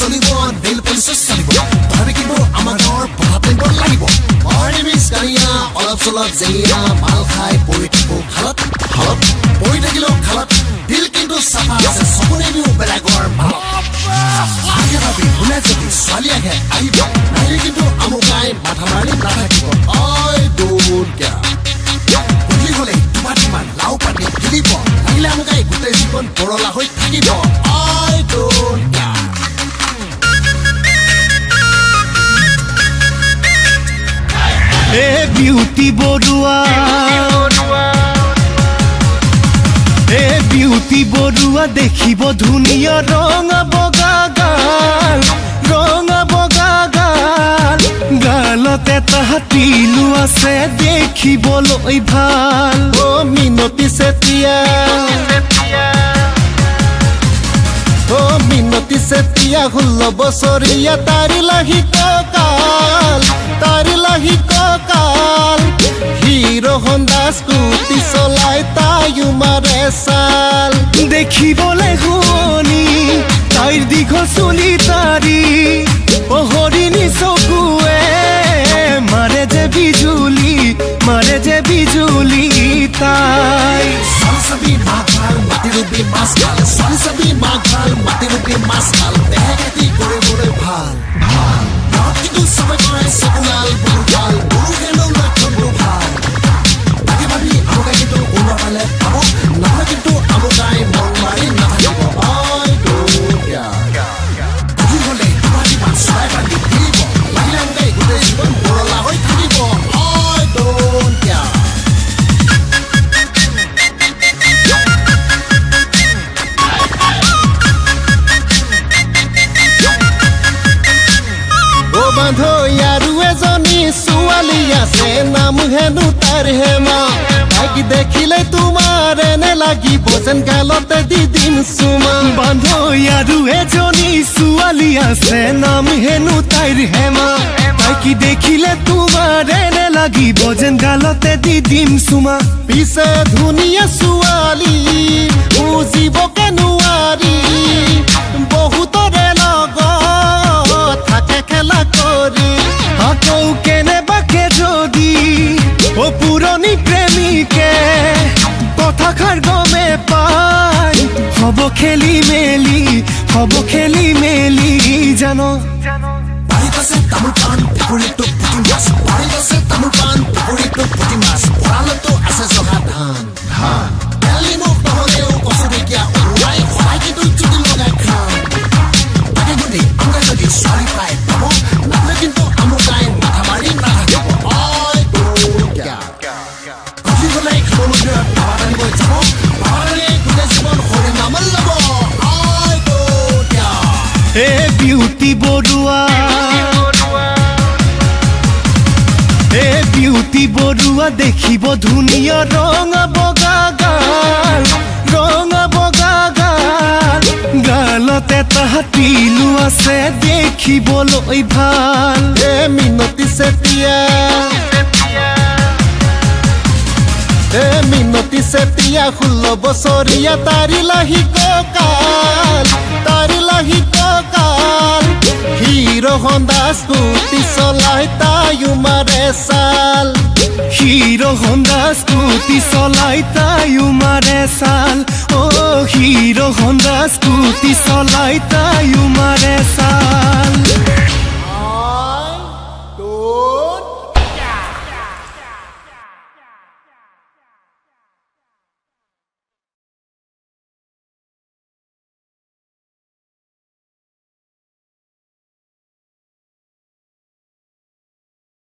চলিব nail polish চলিব তথাপি কিন্তু আমাৰ গাঁৱৰ পথাত লাগিব অৰিমিক্স কাৰিয়া অলপ চলপ জেইয়া মাল খাই পৰি থাকো খালত খালত পৰি থাকিলেও খালত দিল কিন্তু চাফা আছে সপোনে দিও বেলেগৰ ভাল আগে ভাবি শুনে যদি ছোৱালী আহে আহিব নাহিলে কিন্তু আমুকাই মাথা মাৰি নাথাকিব ঐ দূৰ কিয় বুদ্ধি হলে তোমাৰ লাও পাতি খেলিব লাগিলে আমুকাই গোটেই জীৱন বৰলা হৈ থাকিব ঐ দূৰ এ বিউটি বৰুৱা এ বিউটি বৰুৱা দেখিব ধুনীয়া ৰঙা বগা গাল গালতে তাহাতিলো আছে দেখিবলৈ ভাল অ মিনতি চেতিয়া অ মিনতি চেতিয়া 16 বছৰীয়া তাৰি লাহি ককাল হিৰো হণ্ডা স্কুটি চলাই তাইও মাৰে চাল দেখিবলৈ শুৱনি তাইৰ দীঘল চুলি তাৰি হৰিণী চকুৱে মাৰে যে বিজুলি তাই সৰসবি মাঘাল মাটিৰুবি মাছ খাল সৰসবি মাঘাল মাটিৰুবি মাছ খাল দেহেতি কৰিবলৈ ভাল কিন্তু সবে কয় সকুলাল বুৰুগাল বুৰুগেনো লক্ষণবোৰ ভাল তাকে ভাবি আমুকাই কিন্তু ওলোৱা পালে পাব নহলে কিন্তু আমুকাই মন মাৰি নাথাকিব ঐ দুৰ্গা বুদ্ধি হলে তোমাৰ জীৱন চৰাই বান্ধি ফিৰিব লাগিলে আমুকাই গোটেই জীৱন বৰলা হৈ থাকিব ঐ দুৰ্গা বান্ধৈ আৰু এজনী ছোৱালী আছে নাম হেনো তাৰ হেমা তাইক দেখিলে তোমাৰ এনে লাগিব যেন গালতে দি দিম চুমা বান্ধৈ আৰু এজনী ছোৱালী আছে নাম হেনো তাইৰ হেমা তাইক দেখিলে তোমাৰ এনে লাগিব যেন গালতে দি দিম চুমা পিছে ধুনীয়া ছোৱালী বুজিবকে নোৱাৰি বহুতৰে লগত থাকে খেলা কৰি আকৌ কেনেবাকে যদি ও পুৰণি প্ৰেমিকে কথাষাৰ গমে পাই হ'ব খেলি মেলি জানো বাৰীত আছে তামোল পাণ পুখুৰীটো পুঠি মাছ বাৰীত আছে তামোল পাণ পুখুৰীটো পুঠি মাছ ভঁৰালতো আছে জহা ধান তেল নিমখ নহলেও কচু ঢেকীয়া উৰুৱাই সদায় কিন্তু জুতি লগাই খাম তাকে যদি আমুকাই যদি ছোৱালী পাই পাব নহলে কিন্তু আমুকাই মাথা মাৰি নাথাকিব ঐ দুৰ্গা গধূলি হলে খাব মন্দিৰত বাবা টানিব যাব বাবা টানি গোটেই জীৱন হৰি নাম ল'ব ঐ দুৰ্গা এ বিউটি বৰুৱা এ বিউটি বৰুৱা দেখিব ধুনীয়া ৰঙা বগা গাল গালতে তাহাতিলো আছে দেখিবলৈ ভাল এ মিনতি চেতিয়া এ মিনতি চেতিয়া 16 বছৰীয়া তাৰি লাহি ককাল হিৰো হণ্ডা স্কুটি চলাই তাইও মাৰে চাল হিৰো হণ্ডা স্কুটি চলাই তাইও মাৰে চাল অ হিৰো হণ্ডা স্কুটি চলাই তাইও মাৰে চাল